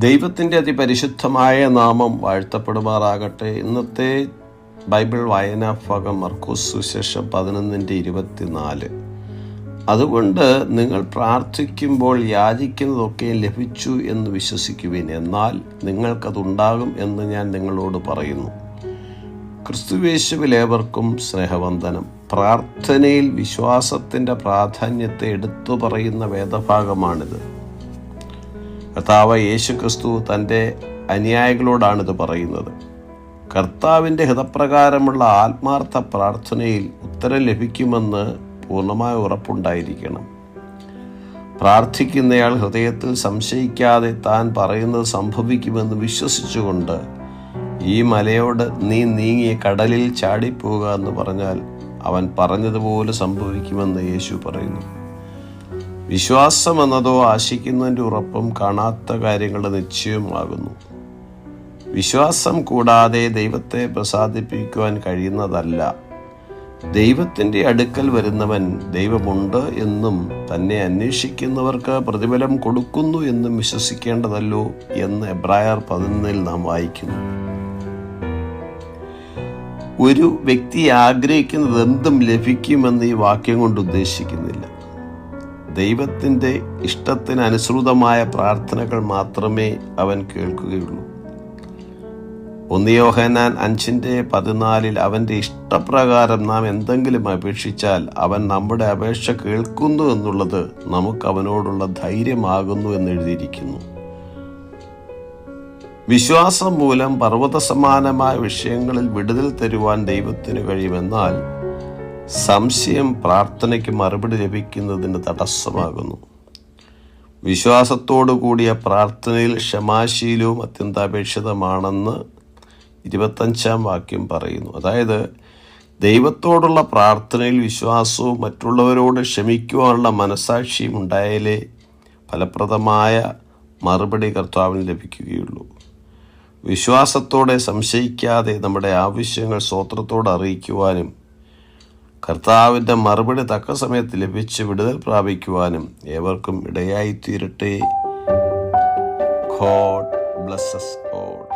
ദൈവത്തിൻ്റെ അതിപരിശുദ്ധമായ നാമം വാഴ്ത്തപ്പെടുമാറാകട്ടെ. ഇന്നത്തെ ബൈബിൾ വായനാ ഭാഗം മർക്കോസ് സുവിശേഷം 11:24. അതുകൊണ്ട് നിങ്ങൾ പ്രാർത്ഥിക്കുമ്പോൾ യാചിക്കുന്നതൊക്കെ ലഭിച്ചു എന്ന് വിശ്വസിക്കുവിൻ, എന്നാൽ നിങ്ങൾക്കതുണ്ടാകും എന്ന് ഞാൻ നിങ്ങളോട് പറയുന്നു. ക്രിസ്തുയേശുവിലേവർക്കും സ്നേഹവന്ദനം. പ്രാർത്ഥനയിൽ വിശ്വാസത്തിൻ്റെ പ്രാധാന്യത്തെ എടുത്തു പറയുന്ന വേദഭാഗമാണിത്. കർത്താവ് യേശു ക്രിസ്തു തൻ്റെ അനുയായികളോടാണിത് പറയുന്നത്. കർത്താവിൻ്റെ ഹിതപ്രകാരമുള്ള ആത്മാർത്ഥ പ്രാർത്ഥനയിൽ ഉത്തരം ലഭിക്കുമെന്ന് പൂർണ്ണമായ ഉറപ്പുണ്ടായിരിക്കണം. പ്രാർത്ഥിക്കുന്നയാൾ ഹൃദയത്തിൽ സംശയിക്കാതെ താൻ പറയുന്നത് സംഭവിക്കുമെന്ന് വിശ്വസിച്ചുകൊണ്ട് ഈ മലയോട് നീ നീങ്ങി കടലിൽ ചാടിപ്പോവുക എന്ന് പറഞ്ഞാൽ അവൻ പറഞ്ഞതുപോലെ സംഭവിക്കുമെന്ന് യേശു പറയുന്നു. വിശ്വാസം എന്നതോ ആശിക്കുന്നതിൻ്റെ ഉറപ്പും കാണാത്ത കാര്യങ്ങളുടെ നിശ്ചയവുമാകുന്നു. വിശ്വാസം കൂടാതെ ദൈവത്തെ പ്രസാദിപ്പിക്കുവാൻ കഴിയുന്നതല്ല. ദൈവത്തിൻ്റെ അടുക്കൽ വരുന്നവൻ ദൈവമുണ്ട് എന്നും തന്നെ അന്വേഷിക്കുന്നവർക്ക് പ്രതിഫലം കൊടുക്കുന്നു എന്നും വിശ്വസിക്കേണ്ടതല്ലോ എന്ന് എബ്രായർ 11 നാം വായിക്കുന്നു. ഒരു വ്യക്തി ആഗ്രഹിക്കുന്നത് എന്തും ലഭിക്കുമെന്ന് ഈ വാക്യം കൊണ്ട് ഉദ്ദേശിക്കുന്നില്ല. ദൈവത്തിൻ്റെ ഇഷ്ടത്തിന് അനുസൃതമായ പ്രാർത്ഥനകൾ മാത്രമേ അവൻ കേൾക്കുകയുള്ളൂ. 1 യോഹന്നാൻ 5:14 അവൻ്റെ ഇഷ്ടപ്രകാരം നാം എന്തെങ്കിലും അപേക്ഷിച്ചാൽ അവൻ നമ്മുടെ അപേക്ഷ കേൾക്കുന്നു എന്നുള്ളത് നമുക്ക് അവനോടുള്ള ധൈര്യമാകുന്നു എന്നെഴുതിയിരിക്കുന്നു. വിശ്വാസം മൂലം പർവ്വത സമാനമായ വിഷയങ്ങളിൽ വിടുതൽ തരുവാൻ ദൈവത്തിന് കഴിയുമെന്നാൽ സംശയം പ്രാർത്ഥനയ്ക്ക് മറുപടി ലഭിക്കുന്നതിന് തടസ്സമാകുന്നു. വിശ്വാസത്തോടു കൂടിയ പ്രാർത്ഥനയിൽ ക്ഷമാശീലവും അത്യന്താപേക്ഷിതമാണെന്ന് 25 വാക്യം പറയുന്നു. അതായത് ദൈവത്തോടുള്ള പ്രാർത്ഥനയിൽ വിശ്വാസവും മറ്റുള്ളവരോട് ക്ഷമിക്കുവാനുള്ള മനസാക്ഷിയും ഉണ്ടായാലേ ഫലപ്രദമായ മറുപടി കർത്താവിന് ലഭിക്കുകയുള്ളൂ. വിശ്വാസത്തോടെ സംശയിക്കാതെ നമ്മുടെ ആവശ്യങ്ങൾ സ്തോത്രത്തോടെ അറിയിക്കുവാനും കർത്താവിൻ്റെ മറുപടി തക്ക സമയത്ത് ലഭിച്ച് വിടുതൽ പ്രാപിക്കുവാനും ഏവർക്കും ഇടയായിത്തീരട്ടെ. God bless us all.